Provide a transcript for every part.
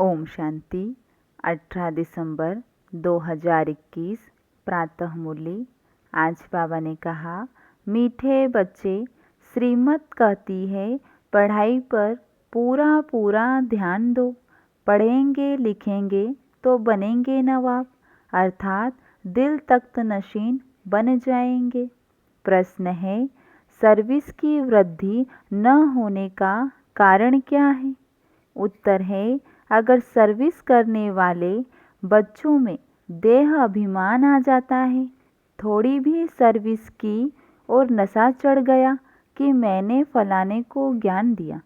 ओम शांति। 18 दिसंबर 2021 प्रातः मुरली। आज बाबा ने कहा, मीठे बच्चे, श्रीमत कहती है पढ़ाई पर पूरा पूरा ध्यान दो। पढ़ेंगे लिखेंगे तो बनेंगे नवाब, अर्थात दिल तख्त नशीन बन जाएंगे। प्रश्न है, सर्विस की वृद्धि न होने का कारण क्या है? उत्तर है, अगर सर्विस करने वाले बच्चों में देह अभिमान आ जाता है, थोड़ी भी सर्विस की और नशा चढ़ गया कि मैंने फलाने को ज्ञान दिया,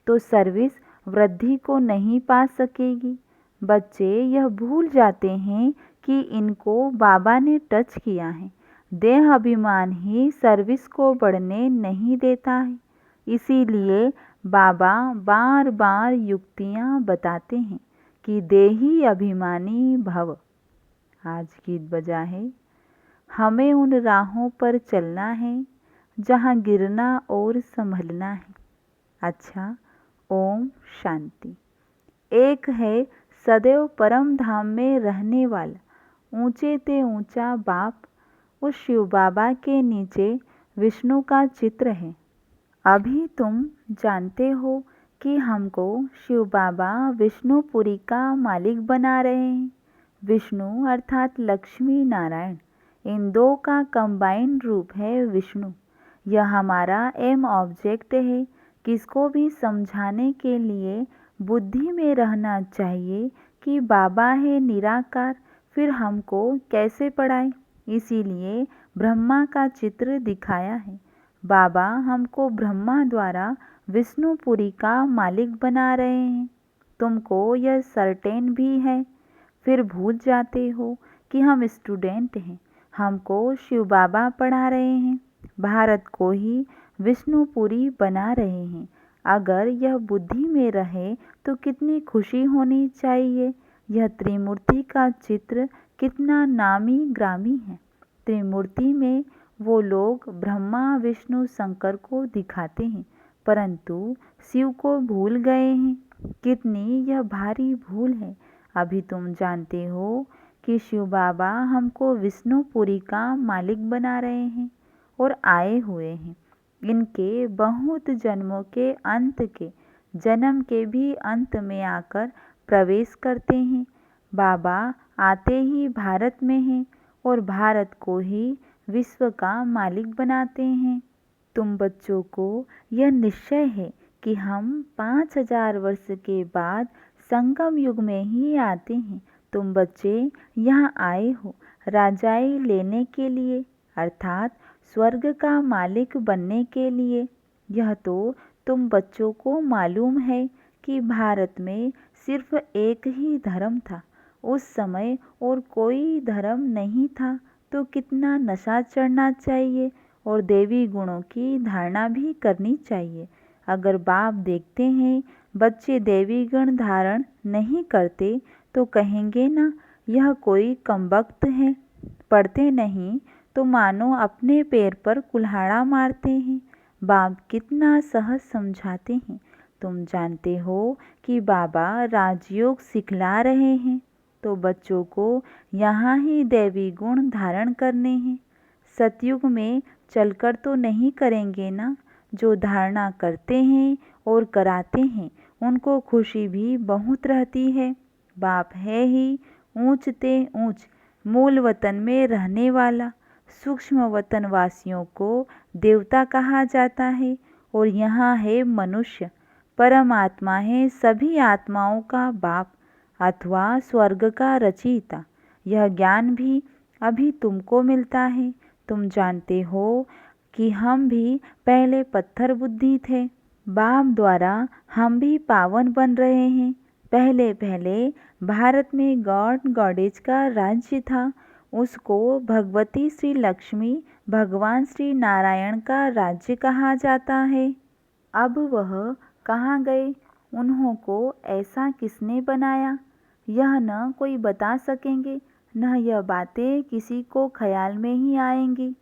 तो सर्विस वृद्धि को नहीं पा सकेगी। बच्चे यह भूल जाते हैं कि इनको बाबा ने टच किया है। देह अभिमान ही सर्विस को बढ़ने नहीं देता है। इसीलिए बाबा बार बार युक्तियाँ बताते हैं कि देही अभिमानी भव। आज गीत बजा है, हमें उन राहों पर चलना है जहाँ गिरना और संभलना है। अच्छा, ओम शांति। एक है सदैव परम धाम में रहने वाला ऊंचे ते ऊंचा बाप। उस शिव बाबा के नीचे विष्णु का चित्र है। अभी तुम जानते हो कि हमको शिव बाबा विष्णुपुरी का मालिक बना रहे हैं। विष्णु अर्थात लक्ष्मी नारायण, इन दो का कंबाइंड रूप है विष्णु। यह हमारा एम ऑब्जेक्ट है। किसको भी समझाने के लिए बुद्धि में रहना चाहिए कि बाबा है निराकार, फिर हमको कैसे पढ़ाए। इसीलिए ब्रह्मा का चित्र दिखाया है। बाबा हमको ब्रह्मा द्वारा विष्णुपुरी का मालिक बना रहे हैं। तुमको यह सर्टेन भी है, फिर भूल जाते हो कि हम स्टूडेंट हैं। हमको शिव बाबा पढ़ा रहे हैं, भारत को ही विष्णुपुरी बना रहे हैं। अगर यह बुद्धि में रहे तो कितनी खुशी होनी चाहिए। यह त्रिमूर्ति का चित्र कितना नामी ग्रामी है। त्रिमूर्ति में वो लोग ब्रह्मा विष्णु शंकर को दिखाते हैं, परंतु शिव को भूल गए हैं। कितनी यह भारी भूल है। अभी तुम जानते हो कि शिव बाबा हमको विष्णुपुरी का मालिक बना रहे हैं और आए हुए हैं। इनके बहुत जन्मों के अंत के जन्म के भी अंत में आकर प्रवेश करते हैं। बाबा आते ही भारत में हैं और भारत को ही विश्व का मालिक बनाते हैं। तुम बच्चों को यह निश्चय है कि हम 5000 वर्ष के बाद संगम युग में ही आते हैं। तुम बच्चे यहाँ आए हो राजाई लेने के लिए, अर्थात स्वर्ग का मालिक बनने के लिए। यह तो तुम बच्चों को मालूम है कि भारत में सिर्फ एक ही धर्म था उस समय और कोई धर्म नहीं था, तो कितना नशा चढ़ना चाहिए और देवी गुणों की धारणा भी करनी चाहिए। अगर बाप देखते हैं बच्चे देवी गण धारण नहीं करते तो कहेंगे ना, यह कोई कमबख्त है। पढ़ते नहीं तो मानो अपने पैर पर कुल्हाड़ा मारते हैं। बाप कितना सहज समझाते हैं। तुम जानते हो कि बाबा राजयोग सिखला रहे हैं, तो बच्चों को यहाँ ही दैवी गुण धारण करने हैं। सतयुग में चलकर तो नहीं करेंगे ना। जो धारणा करते हैं और कराते हैं उनको खुशी भी बहुत रहती है। बाप है ही ऊंच ते ऊंच मूल वतन में रहने वाला। सूक्ष्म वतन वासियों को देवता कहा जाता है और यहाँ है मनुष्य। परमात्मा है सभी आत्माओं का बाप अथवा स्वर्ग का रचयिता। यह ज्ञान भी अभी तुमको मिलता है। तुम जानते हो कि हम भी पहले पत्थर बुद्धि थे। बाप द्वारा हम भी पावन बन रहे हैं। पहले पहले भारत में गॉड गॉडेज का राज्य था। उसको भगवती श्री लक्ष्मी भगवान श्री नारायण का राज्य कहा जाता है। अब वह कहाँ गए? उन्हों को ऐसा किसने बनाया? यह न कोई बता सकेंगे, न यह बातें किसी को ख्याल में ही आएंगी।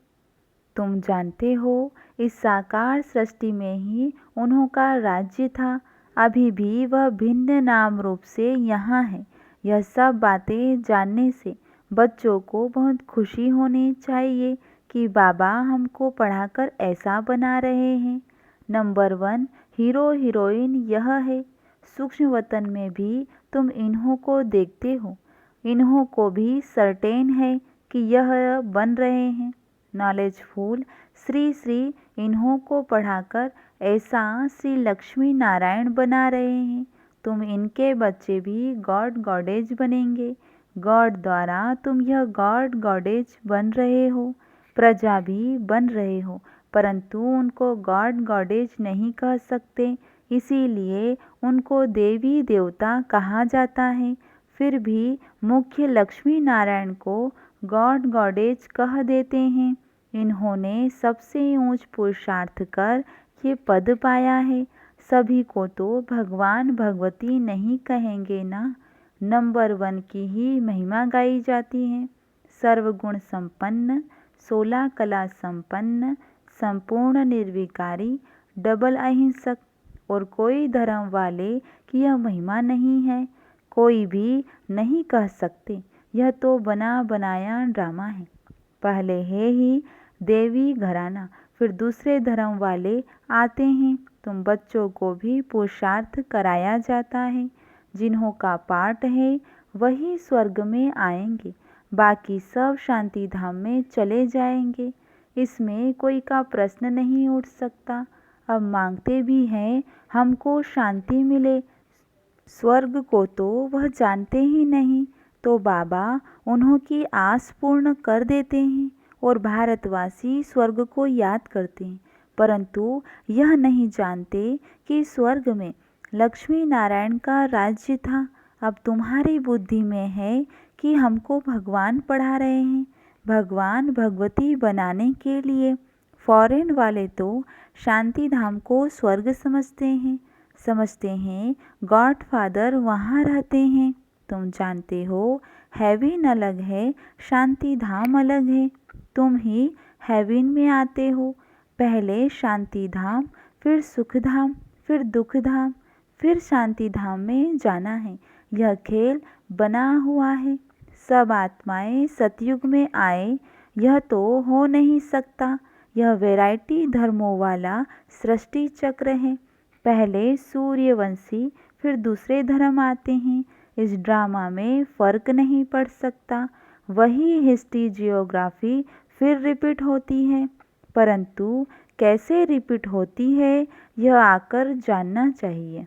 तुम जानते हो इस साकार सृष्टि में ही उन्हों का राज्य था। अभी भी वह भिन्न नाम रूप से यहाँ है। यह सब बातें जानने से बच्चों को बहुत खुशी होनी चाहिए कि बाबा हमको पढ़ाकर ऐसा बना रहे हैं। नंबर 1 हीरो हीरोइन यह है। सूक्ष्म वतन में भी तुम इन्हों को देखते हो। इन्हों को भी सर्टेन है कि यह बन रहे हैं। नॉलेजफुल श्री श्री इन्हों को पढ़ाकर ऐसा श्री लक्ष्मी नारायण बना रहे हैं। तुम इनके बच्चे भी गॉड गॉडेज बनेंगे। गॉड द्वारा तुम यह गॉड गॉडेज बन रहे हो। प्रजा भी बन रहे हो, परंतु उनको गॉड गॉडेज नहीं कह सकते, इसीलिए उनको देवी देवता कहा जाता है। फिर भी मुख्य लक्ष्मी नारायण को गॉड गॉडेज कह देते हैं। इन्होंने सबसे ऊंच पुरुषार्थ कर ये पद पाया है। सभी को तो भगवान भगवती नहीं कहेंगे ना। नंबर 1 की ही महिमा गाई जाती है। सर्वगुण संपन्न, 16 कला संपन्न, संपूर्ण निर्विकारी, डबल अहिंसक। और कोई धर्म वाले की यह महिमा नहीं है, कोई भी नहीं कह सकते। यह तो बना बनाया ड्रामा है। पहले है ही देवी घराना, फिर दूसरे धर्म वाले आते हैं। तुम बच्चों को भी पुरुषार्थ कराया जाता है। जिन्हों का पाठ है वही स्वर्ग में आएंगे, बाकी सब शांति धाम में चले जाएंगे। इसमें कोई का प्रश्न नहीं उठ सकता। अब मांगते भी हैं हमको शांति मिले, स्वर्ग को तो वह जानते ही नहीं, तो बाबा उन्हों की आस पूर्ण कर देते हैं और भारतवासी स्वर्ग को याद करते हैं, परंतु यह नहीं जानते कि स्वर्ग में लक्ष्मी नारायण का राज्य था। अब तुम्हारी बुद्धि में है कि हमको भगवान पढ़ा रहे हैं, भगवान भगवती बनाने के लिए। फॉरेन वाले तो शांति धाम को स्वर्ग समझते हैं गॉड फादर वहाँ रहते हैं। तुम जानते हो हेवन अलग है, शांति धाम अलग है। तुम ही हेवन में आते हो। पहले शांति धाम, फिर सुख धाम, फिर दुख धाम, फिर शांति धाम में जाना है। यह खेल बना हुआ है। सब आत्माएं सतयुग में आए, यह तो हो नहीं सकता। यह वैरायटी धर्मों वाला सृष्टि चक्र है। पहले सूर्यवंशी, फिर दूसरे धर्म आते हैं। इस ड्रामा में फर्क नहीं पड़ सकता। वही हिस्ट्री जियोग्राफी फिर रिपीट होती है, परंतु कैसे रिपीट होती है यह आकर जानना चाहिए।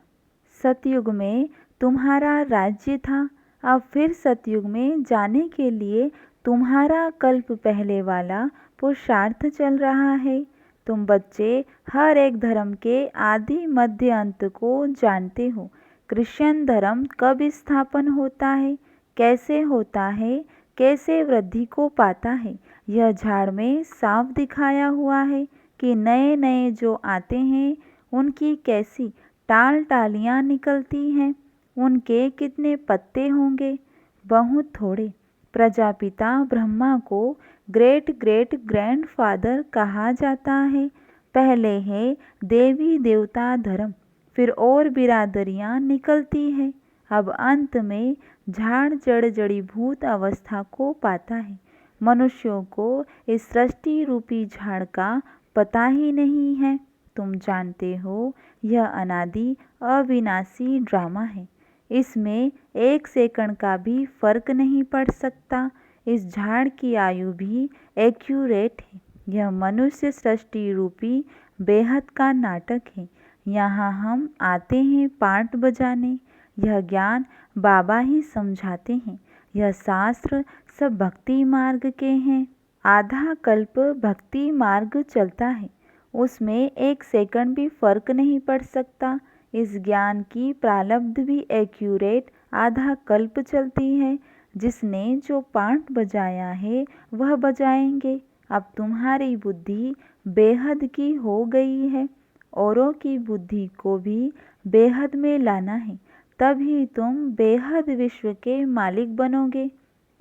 सतयुग में तुम्हारा राज्य था, अब फिर सतयुग में जाने के लिए तुम्हारा कल्प पहले वाला पुरुषार्थ चल रहा है। तुम बच्चे हर एक धर्म के आदि मध्य अंत को जानते हो। क्रिश्चियन धर्म कब स्थापन होता है, कैसे होता है, कैसे वृद्धि को पाता है, यह झाड़ में साफ दिखाया हुआ है कि नए नए जो आते हैं उनकी कैसी टाल टालियाँ निकलती हैं। उनके कितने पत्ते होंगे? बहुत थोड़े। प्रजापिता ब्रह्मा को ग्रेट ग्रेट ग्रैंडफादर कहा जाता है। पहले है देवी देवता धर्म, फिर और बिरादरियाँ निकलती है। अब अंत में झाड़ जड़ जड़ी भूत अवस्था को पाता है। मनुष्यों को इस सृष्टि रूपी झाड़ का पता ही नहीं है। तुम जानते हो यह अनादि अविनाशी ड्रामा है। इसमें 1 सेकंड का भी फर्क नहीं पड़ सकता। इस झाड़ की आयु भी एक्यूरेट है। यह मनुष्य सृष्टि रूपी बेहद का नाटक है। यहाँ हम आते हैं पार्ट बजाने। यह ज्ञान बाबा ही समझाते हैं। यह शास्त्र सब भक्ति मार्ग के हैं। आधा कल्प भक्ति मार्ग चलता है, उसमें 1 सेकंड भी फर्क नहीं पड़ सकता। इस ज्ञान की प्रारब्ध भी एक्यूरेट आधा कल्प चलती है। जिसने जो पार्ट बजाया है वह बजाएंगे। अब तुम्हारी बुद्धि बेहद की हो गई है, औरों की बुद्धि को भी बेहद में लाना है, तभी तुम बेहद विश्व के मालिक बनोगे।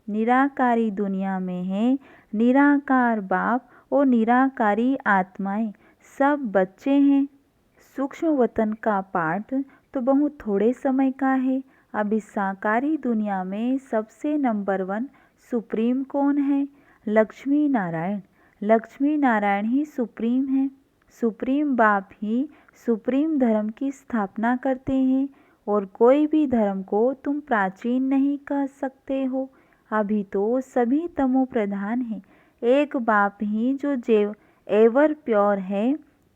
निराकारी दुनिया में है निराकार बाप और निराकारी आत्माएं, सब बच्चे हैं। सूक्ष्म वतन का पाठ तो बहुत थोड़े समय का है। अब इस साकारी दुनिया में सबसे नंबर 1 सुप्रीम कौन है? लक्ष्मी नारायण। लक्ष्मी नारायण ही सुप्रीम है। सुप्रीम बाप ही सुप्रीम धर्म की स्थापना करते हैं और कोई भी धर्म को तुम प्राचीन नहीं कह सकते हो। अभी तो सभी तमो प्रधान हैं। एक बाप ही जो एवर प्योर है,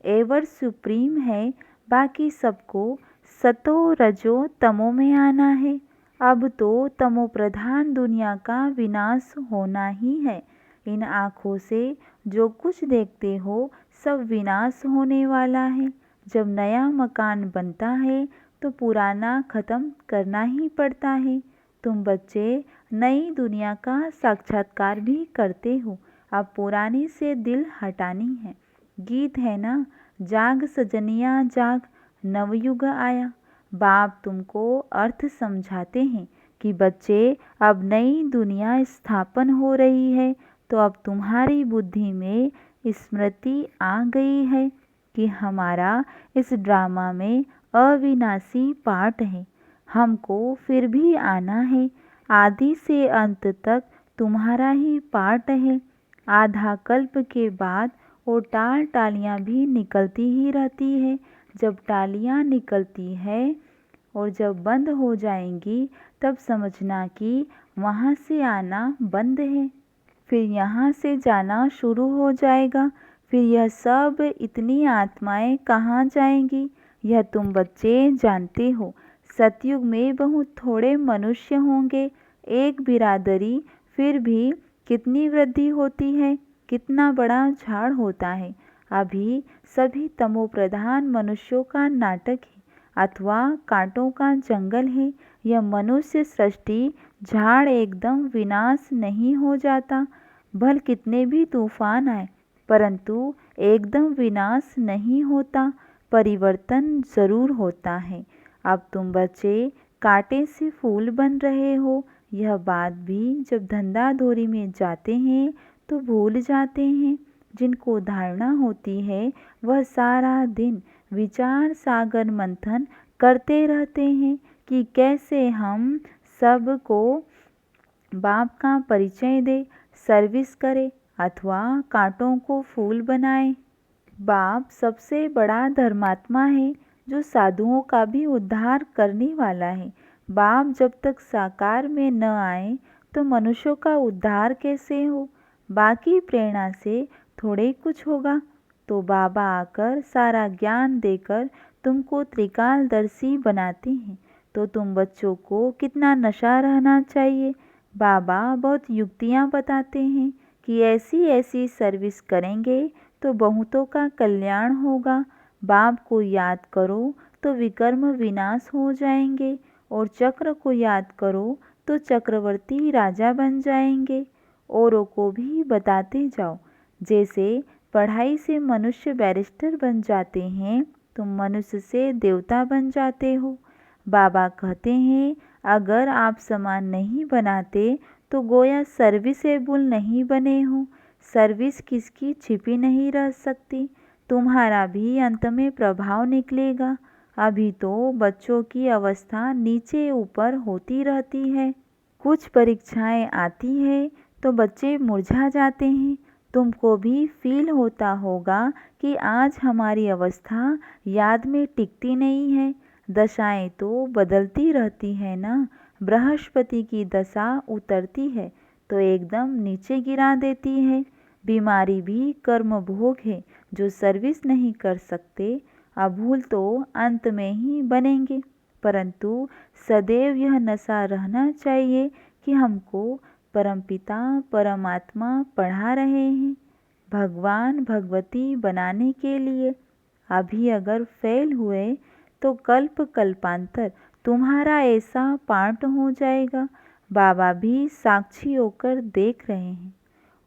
एवर सुप्रीम है। बाकी सबको सतो रजो तमो में आना है। अब तो तमो प्रधान दुनिया का विनाश होना ही है। इन आँखों से जो कुछ देखते हो सब विनाश होने वाला है। जब नया मकान बनता है तो पुराना खत्म करना ही पड़ता है। तुम बच्चे नई दुनिया का साक्षात्कार भी करते हो। अब पुरानी से दिल हटानी है। गीत है ना, जाग सजनिया जाग, नवयुग आया। बाप तुमको अर्थ समझाते हैं कि बच्चे अब नई दुनिया स्थापन हो रही है, तो अब तुम्हारी बुद्धि में स्मृति आ गई है कि हमारा इस ड्रामा में अविनाशी पार्ट है। हमको फिर भी आना है। आदि से अंत तक तुम्हारा ही पार्ट है। आधा कल्प के बाद वो टालियाँ भी निकलती ही रहती है। जब टालियाँ निकलती है और जब बंद हो जाएंगी तब समझना कि वहाँ से आना बंद है, फिर यहाँ से जाना शुरू हो जाएगा। फिर यह सब इतनी आत्माएं कहाँ जाएंगी, यह तुम बच्चे जानते हो। सतयुग में बहुत थोड़े मनुष्य होंगे, एक बिरादरी, फिर भी कितनी वृद्धि होती है, कितना बड़ा झाड़ होता है। अभी सभी तमोप्रधान मनुष्यों का नाटक है अथवा कांटों का जंगल है। यह मनुष्य सृष्टि झाड़ एकदम विनाश नहीं हो जाता। भल कितने भी तूफान आए परंतु एकदम विनाश नहीं होता, परिवर्तन जरूर होता है। अब तुम बच्चे कांटे से फूल बन रहे हो, यह बात भी जब धंधाधोरी में जाते हैं तो भूल जाते हैं। जिनको धारणा होती है वह सारा दिन विचार सागर मंथन करते रहते हैं कि कैसे हम सबको बाप का परिचय दे, सर्विस करे अथवा कांटों को फूल बनाए। बाप सबसे बड़ा धर्मात्मा है जो साधुओं का भी उद्धार करने वाला है। बाप जब तक साकार में न आए तो मनुष्यों का उद्धार कैसे हो? बाकी प्रेरणा से थोड़े कुछ होगा। तो बाबा आकर सारा ज्ञान देकर तुमको त्रिकालदर्शी बनाते हैं। तो तुम बच्चों को कितना नशा रहना चाहिए। बाबा बहुत युक्तियाँ बताते हैं कि ऐसी ऐसी सर्विस करेंगे तो बहुतों का कल्याण होगा। बाप को याद करो तो विकर्म विनाश हो जाएंगे और चक्र को याद करो तो चक्रवर्ती राजा बन जाएंगे। औरों को भी बताते जाओ। जैसे पढ़ाई से मनुष्य बैरिस्टर बन जाते हैं, तुम मनुष्य से देवता बन जाते हो। बाबा कहते हैं अगर आप समान नहीं बनाते तो गोया सर्विसेबल नहीं बने हो। सर्विस किसकी छिपी नहीं रह सकती, तुम्हारा भी अंत में प्रभाव निकलेगा। अभी तो बच्चों की अवस्था नीचे ऊपर होती रहती है। कुछ परीक्षाएं आती है तो बच्चे मुरझा जाते हैं। तुमको भी फील होता होगा कि आज हमारी अवस्था याद में टिकती नहीं है। दशाएं तो बदलती रहती है ना। बृहस्पति की दशा उतरती है तो एकदम नीचे गिरा देती है। बीमारी भी कर्म भोग है जो सर्विस नहीं कर सकते। अभूल तो अंत में ही बनेंगे, परंतु सदैव यह नशा रहना चाहिए कि हमको परमपिता परमात्मा पढ़ा रहे हैं भगवान भगवती बनाने के लिए। अभी अगर फेल हुए तो कल्प कल्पांतर तुम्हारा ऐसा पाठ हो जाएगा। बाबा भी साक्षी होकर देख रहे हैं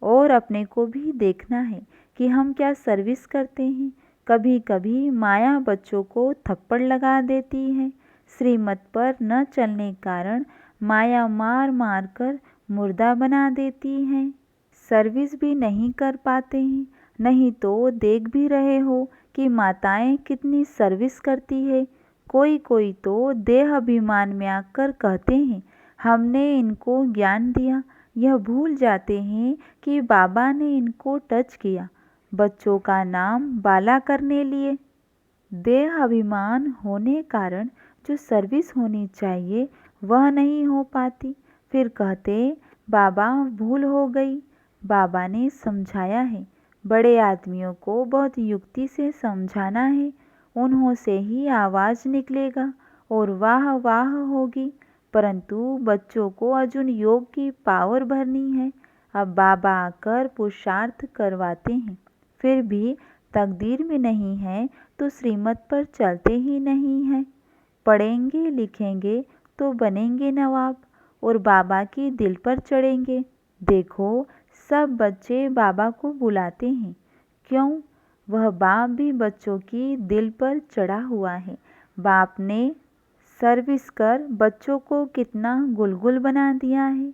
और अपने को भी देखना है कि हम क्या सर्विस करते हैं। कभी कभी माया बच्चों को थप्पड़ लगा देती है। श्रीमत पर न चलने कारण माया मार मार कर मुर्दा बना देती है। सर्विस भी नहीं कर पाते हैं। नहीं तो देख भी रहे हो कि माताएं कितनी सर्विस करती है। कोई कोई तो देह अभिमान में आकर कहते हैं हमने इनको ज्ञान दिया, यह भूल जाते हैं कि बाबा ने इनको टच किया बच्चों का नाम बाला करने लिए। देह अभिमान होने कारण जो सर्विस होनी चाहिए वह नहीं हो पाती। फिर कहते बाबा भूल हो गई। बाबा ने समझाया है, बड़े आदमियों को बहुत युक्ति से समझाना है, उन्हों से ही आवाज़ निकलेगा और वाह वाह होगी। परंतु बच्चों को अर्जुन योग की पावर भरनी है। अब बाबा आकर पुरुषार्थ करवाते हैं, फिर भी तकदीर में नहीं है तो श्रीमत पर चलते ही नहीं हैं। पढ़ेंगे लिखेंगे तो बनेंगे नवाब और बाबा की दिल पर चढ़ेंगे। देखो सब बच्चे बाबा को बुलाते हैं, क्यों? वह बाप भी बच्चों की दिल पर चढ़ा हुआ है। बाप ने सर्विस कर बच्चों को कितना गुलगुल बना दिया है।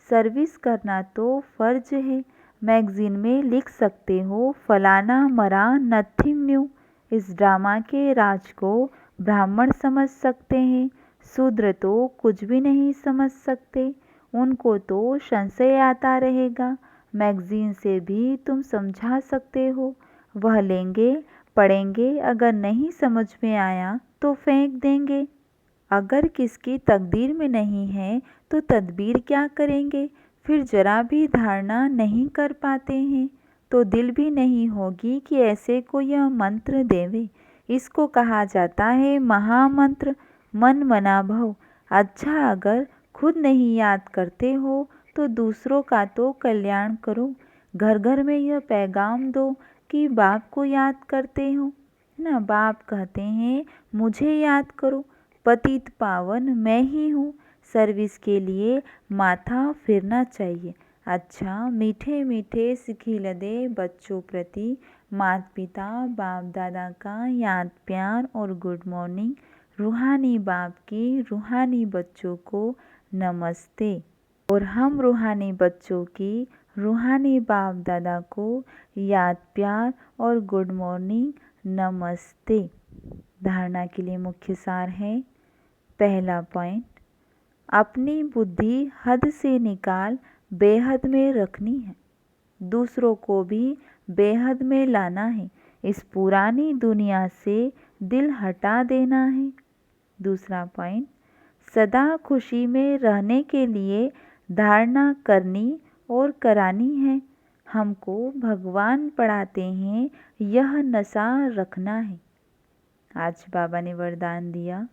सर्विस करना तो फर्ज है। मैगजीन में लिख सकते हो फलाना मरा नथिंग न्यू। इस ड्रामा के राज को ब्राह्मण समझ सकते हैं, शूद्र तो कुछ भी नहीं समझ सकते, उनको तो संशय आता रहेगा। मैगजीन से भी तुम समझा सकते हो, वह लेंगे पढ़ेंगे, अगर नहीं समझ में आया तो फेंक देंगे। अगर किसकी तकदीर में नहीं है तो तदबीर क्या करेंगे? फिर जरा भी धारणा नहीं कर पाते हैं तो दिल भी नहीं होगी कि ऐसे को यह मंत्र देवे। इसको कहा जाता है महामंत्र, मन मना भव। अच्छा अगर खुद नहीं याद करते हो तो दूसरों का तो कल्याण करो। घर घर में यह पैगाम दो कि बाप को याद करते हो ना। बाप कहते हैं मुझे याद करो, पतित पावन मैं ही हूँ। सर्विस के लिए माथा फिरना चाहिए। अच्छा मीठे मीठे सिखिल दे बच्चों प्रति माता पिता बाप दादा का याद प्यार और गुड मॉर्निंग। रूहानी बाप की रूहानी बच्चों को नमस्ते और हम रूहानी बच्चों की रूहानी बाप दादा को याद प्यार और गुड मॉर्निंग नमस्ते। धारणा के लिए मुख्य सार है। पहला पॉइंट, अपनी बुद्धि हद से निकाल बेहद में रखनी है, दूसरों को भी बेहद में लाना है। इस पुरानी दुनिया से दिल हटा देना है। दूसरा पॉइंट, सदा खुशी में रहने के लिए धारणा करनी और करानी है। हमको भगवान पढ़ाते हैं यह नशा रखना है। आज बाबा ने वरदान दिया,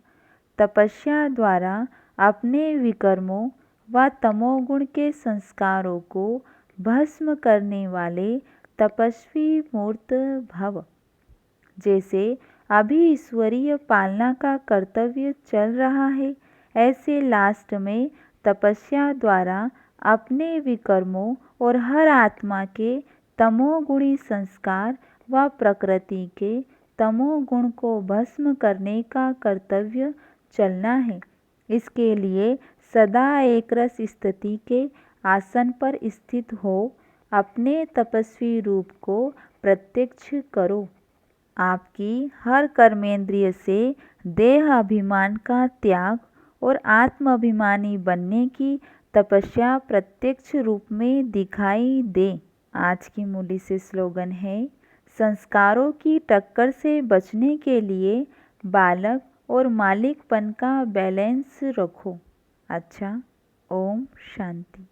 तपस्या द्वारा अपने विकर्मों व तमोगुण के संस्कारों को भस्म करने वाले तपस्वी मूर्त भव। जैसे अभी ईश्वरीय पालना का कर्तव्य चल रहा है, ऐसे लास्ट में तपस्या द्वारा अपने विकर्मों और हर आत्मा के तमोगुणी संस्कार व प्रकृति के तमोगुण को भस्म करने का कर्तव्य चलना है। इसके लिए सदा एक रस स्थिति के आसन पर स्थित हो अपने तपस्वी रूप को प्रत्यक्ष करो। आपकी हर कर्मेंद्रिय से देह अभिमान का त्याग और आत्म अभिमानी बनने की तपस्या प्रत्यक्ष रूप में दिखाई दे। आज की मूली से स्लोगन है, संस्कारों की टक्कर से बचने के लिए बालक और मालिकपन का बैलेंस रखो। अच्छा, ओम शांति।